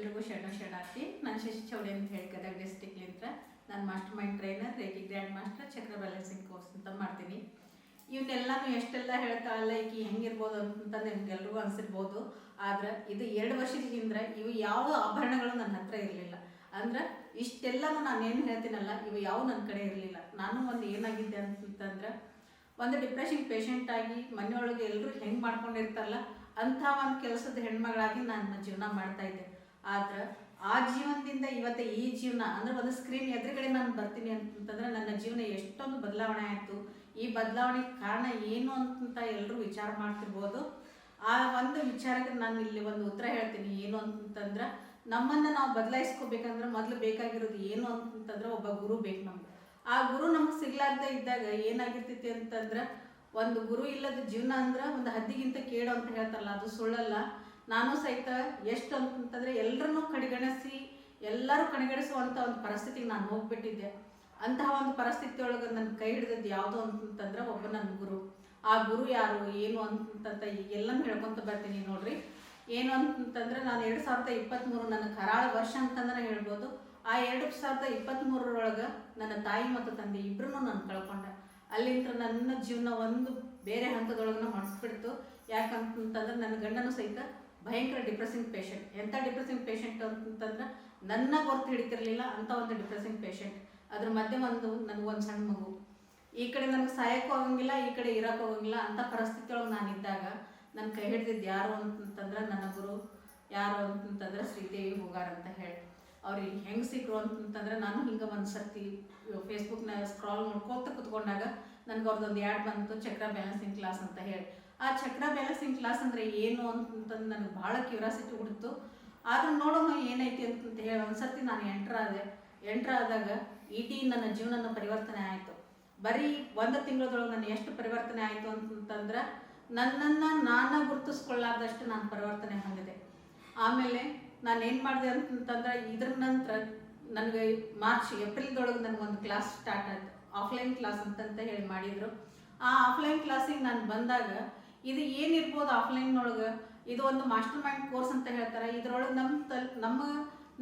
ಎಲ್ರಿಗೂ ಶರಣಾರ್ಥಿ. ನಾನು ಶಶಿ ಚೌಡೆ ಅಂತ ಹೇಳಿ ಗದಗ ಡಿಸ್ಟಿಕ್ಲಿಂದ ನಾನು master mind trainer, reiki grand master, ಚಕ್ರ ಬ್ಯಾಲೆನ್ಸಿಂಗ್ ಕೋರ್ಸ್ ಅಂತ ಮಾಡ್ತೀನಿ. ಇವನ್ನೆಲ್ಲನೂ ಎಷ್ಟೆಲ್ಲ ಹೇಳ್ತಾರಲ್ಲ ಈಕಿ ಹೆಂಗಿರ್ಬೋದು ಅಂತ ನಿಮ್ಗೆಲ್ರಿಗೂ ಅನಿಸಿರ್ಬೋದು. ಆದ್ರೆ ಇದು 2 ವರ್ಷದ ಹಿಂದೆ ಇವು ಯಾವ ಆಭರಣಗಳು ನನ್ನ ಹತ್ರ ಇರಲಿಲ್ಲ. ಅಂದ್ರೆ ಇಷ್ಟೆಲ್ಲನೂ ನಾನೇನು ಹೇಳ್ತೀನಲ್ಲ ಇವು ಯಾವ ನನ್ನ ಕಡೆ ಇರಲಿಲ್ಲ. ನಾನು ಒಂದು ಏನಾಗಿದ್ದೆ ಅಂತಂದ್ರೆ ಒಂದು ಡಿಪ್ರೆಷನ್ ಪೇಷಂಟ್ ಆಗಿ ಮನೆಯೊಳಗೆ ಎಲ್ಲರೂ ಹೆಂಗೆ ಮಾಡ್ಕೊಂಡಿರ್ತಾರಲ್ಲ ಅಂಥ ಒಂದು ಕೆಲಸದ ಹೆಣ್ಮಗಳಾಗಿ ನಾನು ಜೀವನ ಮಾಡ್ತಾ ಇದ್ದೆ. ಆದ್ರೆ ಆ ಜೀವನದಿಂದ ಇವತ್ತು ಈ ಜೀವನ ಅಂದ್ರೆ ಒಂದು ಸ್ಕ್ರೀನ್ ಎದುರುಗಡೆ ನಾನು ಬರ್ತೀನಿ ಅಂತಂದ್ರೆ ನನ್ನ ಜೀವನ ಎಷ್ಟೊಂದು ಬದಲಾವಣೆ ಆಯಿತು. ಈ ಬದಲಾವಣೆಗೆ ಕಾರಣ ಏನು ಅಂತ ಎಲ್ಲರೂ ವಿಚಾರ ಮಾಡ್ತಿರ್ಬೋದು. ಆ ಒಂದು ವಿಚಾರಕ್ಕೆ ನಾನು ಇಲ್ಲಿ ಒಂದು ಉತ್ತರ ಹೇಳ್ತೀನಿ. ಏನು ಅಂತಂದ್ರೆ ನಮ್ಮನ್ನು ನಾವು ಬದಲಾಯಿಸ್ಕೋಬೇಕಂದ್ರೆ ಮೊದಲು ಬೇಕಾಗಿರೋದು ಏನು ಅಂತಂದ್ರೆ ಒಬ್ಬ ಗುರು ಬೇಕು ನಮ್ಗೆ. ಆ ಗುರು ನಮ್ಗೆ ಸಿಗ್ಲಾರ್ದೆ ಇದ್ದಾಗ ಏನಾಗಿರ್ತೈತಿ ಅಂತಂದ್ರೆ ಒಂದು ಗುರು ಇಲ್ಲದ ಜೀವನ ಅಂದ್ರೆ ಒಂದು ಹದ್ದಿಗಿಂತ ಕೇಡು ಅಂತ ಹೇಳ್ತಾರಲ್ಲ, ಅದು ಸುಳ್ಳಲ್ಲ. ನಾನು ಸಹಿತ ಎಷ್ಟು ಅಂತಂದ್ರೆ ಎಲ್ಲರನ್ನೂ ಎಲ್ಲರೂ ಕಡೆಗಣಿಸುವಂಥ ಒಂದು ಪರಿಸ್ಥಿತಿಗೆ ನಾನು ಹೋಗ್ಬಿಟ್ಟಿದ್ದೆ. ಅಂತಹ ಒಂದು ಪರಿಸ್ಥಿತಿ ಒಳಗೆ ನನ್ನ ಕೈ ಹಿಡಿದದ್ದು ಯಾವುದು ಅಂತಂದ್ರೆ ಒಬ್ಬ ನನ್ನ ಗುರು. ಆ ಗುರು ಯಾರು ಏನು ಅಂತಂತ ಎಲ್ಲನೂ ಹೇಳ್ಕೊತ ಬರ್ತೀನಿ ನೋಡ್ರಿ. ಏನು ಅಂತಂದ್ರೆ ನಾನು 2023 ನನ್ನ ಕರಾಳ ವರ್ಷ ಅಂತಂದ್ರೆ ಹೇಳ್ಬೋದು. ಆ 2023 ನನ್ನ ತಾಯಿ ಮತ್ತು ತಂದೆ ಇಬ್ಬರೂ ನಾನು ಕಳ್ಕೊಂಡೆ. ಅಲ್ಲಿಂದ ನನ್ನ ಜೀವನ ಒಂದು ಬೇರೆ ಹಂತದೊಳಗೆ ಹೊಡೆಸ್ಬಿಡ್ತು. ಯಾಕಂತಂದ್ರೆ ನನ್ನ ಗಂಡನೂ ಸಹಿತ ಭಯಂಕರ ಡಿಪ್ರೆಸಿಂಗ್ ಪೇಷಂಟ್. ಎಂಥ ಡಿಪ್ರೆಸಿಂಗ್ ಪೇಷಂಟ್ ಅಂತಂದ್ರೆ ನನ್ನ ಗೊತ್ತು ಹಿಡಿತಿರ್ಲಿಲ್ಲ ಅಂಥ ಒಂದು ಡಿಪ್ರೆಸಿಂಗ್ ಪೇಷಂಟ್. ಅದ್ರ ಮಧ್ಯೆ ನನಗೊಂದು ಸಣ್ಣ ಮಗು. ಈ ಕಡೆ ನನಗೆ ಸಾಯಕ್ಕೂ ಹೋಗಂಗಿಲ್ಲ, ಈ ಕಡೆ ಇರೋಕೆ ಹೋಗಂಗಿಲ್ಲ. ಅಂಥ ಪರಿಸ್ಥಿತಿ ಒಳಗೆ ನಾನಿದ್ದಾಗ ನನ್ನ ಕೈ ಹಿಡಿದಿದ್ದು ಯಾರು ಅಂತಂದ್ರೆ ನನ್ನ ಗುರು ಯಾರು ಅಂತಂದ್ರೆ ಶ್ರೀದೇವಿ ಹೋಗಾರ ಅಂತ ಹೇಳಿ. ಅವ್ರಿಗೆ ಹೆಂಗೆ ಸಿಕ್ಕರು ಅಂತಂದ್ರೆ ನಾನು ಹಿಂಗೆ ಒಂದು ಸರ್ತಿ ಫೇಸ್ಬುಕ್ನ ಸ್ಕ್ರಾಲ್ ನೋಡ್ಕೊತ ಕುತ್ಕೊಂಡಾಗ ನನಗೆ ಅವ್ರದ್ದೊಂದು ಆ್ಯಡ್ ಬಂತು, ಚಕ್ರ ಬ್ಯಾಲೆನ್ಸಿಂಗ್ ಕ್ಲಾಸ್ ಅಂತ ಹೇಳಿ. ಆ ಚಕ್ರ ಬ್ಯಾಲೆನ್ಸಿಂಗ್ ಕ್ಲಾಸ್ ಅಂದರೆ ಏನು ಅಂತಂದು ನನಗೆ ಭಾಳ ಕ್ಯೂರಿಯಾಸಿಟಿ ಹುಡ್ತು. ಆದ್ರೆ ನೋಡೋಣ ಏನೈತಿ ಅಂತ ಹೇಳಿ ಒಂದು ಸರ್ತಿ ನಾನು ಎಂಟ್ರ್ ಆದಾಗ ಇಡೀ ನನ್ನ ಜೀವನ ಪರಿವರ್ತನೆ ಆಯಿತು. ಬರೀ 1 ತಿಂಗಳದೊಳಗೆ ನಾನು ಎಷ್ಟು ಪರಿವರ್ತನೆ ಆಯಿತು ಅಂತಂದ್ರೆ ನನ್ನನ್ನು ನಾನು ಗುರುತಿಸ್ಕೊಳ್ಳಾರ್ದಷ್ಟು ನಾನು ಪರಿವರ್ತನೆ ಹೊಂದಿದೆ. ಆಮೇಲೆ ನಾನು ಏನು ಮಾಡಿದೆ ಅಂತಂದ್ರೆ ಇದ್ರ ನಂತರ ನನಗೆ ಏಪ್ರಿಲ್ದೊಳಗೆ ನನಗೊಂದು ಕ್ಲಾಸ್ ಸ್ಟಾರ್ಟ್ ಆಯಿತು. ಆಫ್ಲೈನ್ ಕ್ಲಾಸ್ ಅಂತ ಹೇಳಿ ಮಾಡಿದರು. ಆ ಆಫ್ಲೈನ್ ಕ್ಲಾಸಿಗೆ ನಾನು ಬಂದಾಗ ಇದು ಏನಿರ್ಬೋದು ಆಫ್ಲೈನ್ನೊಳಗೆ, ಇದು ಒಂದು ಮಾಸ್ಟರ್ ಮೈಂಡ್ ಕೋರ್ಸ್ ಅಂತ ಹೇಳ್ತಾರೆ. ಇದ್ರೊಳಗೆ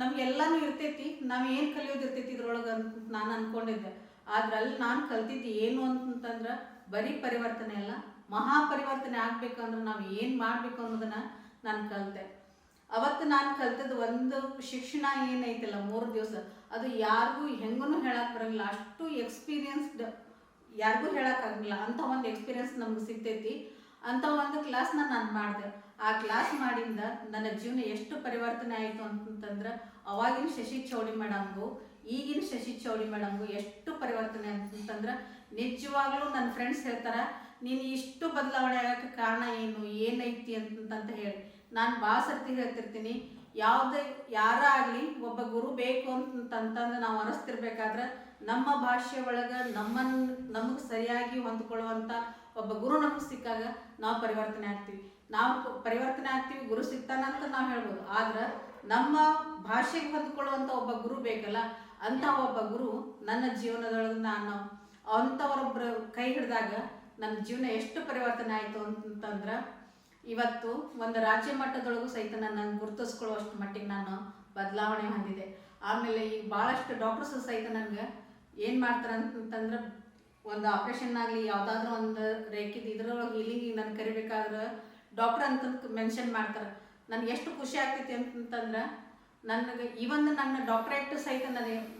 ನಮಗೆಲ್ಲನೂ ಇರ್ತೈತಿ, ನಾವು ಏನು ಕಲಿಯೋದು ಇರ್ತೈತಿ ಇದ್ರೊಳಗೆ ಅಂತ ನಾನು ಅಂದ್ಕೊಂಡಿದ್ದೆ. ಆದ್ರೆ ಅಲ್ಲಿ ನಾನು ಕಲ್ತಿದ್ದು ಏನು ಅಂತಂದ್ರೆ ಬರೀ ಪರಿವರ್ತನೆ ಅಲ್ಲ, ಮಹಾಪರಿವರ್ತನೆ ಆಗಬೇಕಂದ್ರೆ ನಾವು ಏನು ಮಾಡಬೇಕು ಅನ್ನೋದನ್ನು ನಾನು ಕಲಿತೆ. ಅವತ್ತು ನಾನು ಕಲ್ತದ್ದು ಒಂದು ಶಿಕ್ಷಣ ಏನೈತಲ್ಲ 3 ದಿವಸ, ಅದು ಯಾರಿಗೂ ಹೆಂಗೂ ಹೇಳಕ್ಕೆ ಬರೋಂಗಿಲ್ಲ. ಅಷ್ಟು ಎಕ್ಸ್ಪೀರಿಯನ್ಸ್ಡ್ ಯಾರಿಗೂ ಹೇಳೋಕ್ಕಾಗಂಗಿಲ್ಲ. ಅಂಥ ಒಂದು ಎಕ್ಸ್ಪೀರಿಯನ್ಸ್ ನಮ್ಗೆ ಸಿಗ್ತೈತಿ. ಅಂಥ ಒಂದು ಕ್ಲಾಸ್ನ ನಾನು ಮಾಡಿದೆ. ಆ ಕ್ಲಾಸ್ ಮಾಡಿಂದ ನನ್ನ ಜೀವನ ಎಷ್ಟು ಪರಿವರ್ತನೆ ಆಯಿತು ಅಂತಂದ್ರೆ ಅವಾಗಿನ ಶಶಿ ಚೌಡಿ ಮೇಡಮ್ಗೂ ಈಗಿನ ಶಶಿ ಚೌಡಿ ಮೇಡಮ್ಗೂ ಎಷ್ಟು ಪರಿವರ್ತನೆ ಅಂತಂದ್ರೆ ನಿಜವಾಗ್ಲೂ ನನ್ನ ಫ್ರೆಂಡ್ಸ್ ಹೇಳ್ತಾರೆ, ನೀನು ಇಷ್ಟು ಬದಲಾವಣೆ ಆಗೋಕ್ಕೆ ಕಾರಣ ಏನೈತಿ ಅಂತ ಹೇಳಿ. ನಾನು ಭಾಳ ಸರ್ತಿ ಹೇಳ್ತಿರ್ತೀನಿ, ಯಾರಾಗಲಿ ಒಬ್ಬ ಗುರು ಬೇಕು ಅಂತಂತಂದು ನಾವು ಅನಿಸ್ತಿರ್ಬೇಕಾದ್ರೆ ನಮ್ಮ ಭಾಷೆ ಒಳಗೆ ನಮಗೆ ಸರಿಯಾಗಿ ಹೊಂದ್ಕೊಳ್ಳುವಂಥ ಒಬ್ಬ ಗುರು ನಮಗೆ ಸಿಕ್ಕಾಗ ನಾವು ಪರಿವರ್ತನೆ ಆಗ್ತೀವಿ. ಗುರು ಸಿಗ್ತಾನಂತ ನಾವು ಹೇಳ್ಬೋದು. ಆದ್ರೆ ನಮ್ಮ ಭಾಷೆಗೆ ಹೊಂದ್ಕೊಳ್ಳುವಂಥ ಒಬ್ಬ ಗುರು ಬೇಕಲ್ಲ, ಅಂಥ ಒಬ್ಬ ಗುರು ನನ್ನ ಜೀವನದೊಳಗೆ ನಾನು ಅಂಥವರೊಬ್ಬರ ಕೈ ಹಿಡಿದಾಗ ನನ್ನ ಜೀವನ ಎಷ್ಟು ಪರಿವರ್ತನೆ ಆಯಿತು ಅಂತಂದ್ರೆ ಇವತ್ತು ಒಂದು ರಾಜ್ಯ ಮಟ್ಟದೊಳಗೂ ಸಹಿತ ನನ್ನ ಗುರುತಿಸ್ಕೊಳ್ಳುವಷ್ಟು ಮಟ್ಟಿಗೆ ನಾನು ಬದಲಾವಣೆ ಹೊಂದಿದೆ. ಆಮೇಲೆ ಈಗ ಭಾಳಷ್ಟು ಡಾಕ್ಟರ್ಸು ಸಹಿತ ನನಗೆ ಏನು ಮಾಡ್ತಾರೆ ಅಂತಂದ್ರೆ ಒಂದು ಆಪ್ರೇಷನ್ ಆಗಲಿ ಯಾವುದಾದ್ರೂ ಒಂದು ರೇಖಿದ್ದು ಇದ್ರೊಳಗೆ ಹೀಲಿಂಗಿಗೆ ನಾನು ಕರಿಬೇಕಾದ್ರೆ ಡಾಕ್ಟ್ರ್ ಅಂತ ಮೆನ್ಷನ್ ಮಾಡ್ತಾರೆ. ನನಗೆ ಎಷ್ಟು ಖುಷಿ ಆಗ್ತೈತಿ ಅಂತಂದ್ರೆ ನನಗೆ ನನ್ನ ಡಾಕ್ಟ್ರೇಟ್ ಸಹಿತ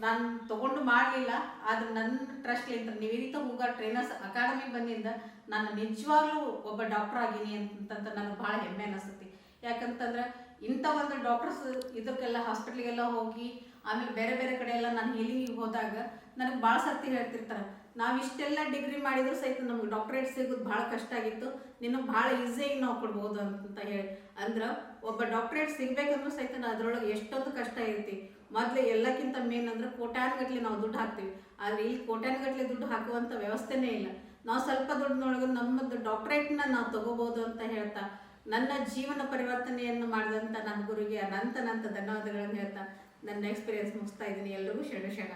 ನಾನು ತೊಗೊಂಡು ಮಾಡಲಿಲ್ಲ. ಆದರೆ ನನ್ನ ಟ್ರಸ್ಟ್ಲಿಂದ ನಿವೇದಿತ ಹೂಗಾರ್ ಟ್ರೈನರ್ಸ್ ಅಕಾಡೆಮಿ ಬಂದಿಂದ ನಾನು ನಿಜವಾಗ್ಲೂ ಒಬ್ಬ ಡಾಕ್ಟ್ರ್ ಆಗೀನಿ ಅಂತಂತ ನನಗೆ ಭಾಳ ಹೆಮ್ಮೆ ಅನಿಸ್ತೈತಿ. ಯಾಕಂತಂದ್ರೆ ಇಂಥ ಒಂದು ಡಾಕ್ಟರ್ಸ್ ಇದಕ್ಕೆಲ್ಲ ಹಾಸ್ಪಿಟ್ಲಿಗೆಲ್ಲ ಹೋಗಿ ಆಮೇಲೆ ಬೇರೆ ಬೇರೆ ಕಡೆ ಎಲ್ಲ ನಾನು ಹೀಲಿಂಗಿಗೆ ಹೋದಾಗ ನನಗೆ ಭಾಳ ಸರ್ತಿ ಹೇಳ್ತಿರ್ತಾರೆ, ನಾವು ಇಷ್ಟೆಲ್ಲ ಡಿಗ್ರಿ ಮಾಡಿದ್ರು ಸಹಿತ ನಮ್ಗೆ ಡಾಕ್ಟ್ರೇಟ್ ಸಿಗೋದು ಭಾಳ ಕಷ್ಟ ಆಗಿತ್ತು, ನಿನಗೆ ಭಾಳ ಈಸಿಯಾಗಿ ನಾವು ಕೊಡ್ಬೋದು ಅಂತ ಹೇಳಿ. ಅಂದ್ರೆ ಒಬ್ಬ ಡಾಕ್ಟ್ರೇಟ್ ಸಿಗಬೇಕಂದ್ರೂ ಸಹಿತ ಅದರೊಳಗೆ ಎಷ್ಟೊಂದು ಕಷ್ಟ ಇರ್ತಿ. ಮೊದಲು ಎಲ್ಲಕ್ಕಿಂತ ಮೇನ್ ಅಂದ್ರೆ ಕೋಟ್ಯಾನುಗಟ್ಟಲೆ ನಾವು ದುಡ್ಡು ಹಾಕ್ತೀವಿ. ಆದರೆ ಇಲ್ಲಿ ಕೋಟ್ಯಾನುಗಟ್ಟಲೆ ದುಡ್ಡು ಹಾಕುವಂಥ ವ್ಯವಸ್ಥೆನೇ ಇಲ್ಲ. ನಾವು ಸ್ವಲ್ಪ ದುಡ್ಡಿನೊಳಗೆ ನಮ್ಮದು ಡಾಕ್ಟ್ರೇಟ್ನ ನಾವು ತೊಗೋಬೋದು ಅಂತ ಹೇಳ್ತಾ ನನ್ನ ಜೀವನ ಪರಿವರ್ತನೆಯನ್ನು ಮಾಡಿದಂಥ ನನ್ನ ಗುರುಗೆ ಅನಂತ ಧನ್ಯವಾದಗಳನ್ನು ಹೇಳ್ತಾ ನನ್ನ ಎಕ್ಸ್ಪೀರಿಯನ್ಸ್ ಮುಗಿಸ್ತಾ ಇದ್ದೀನಿ. ಎಲ್ರಿಗೂ ಶರಣ.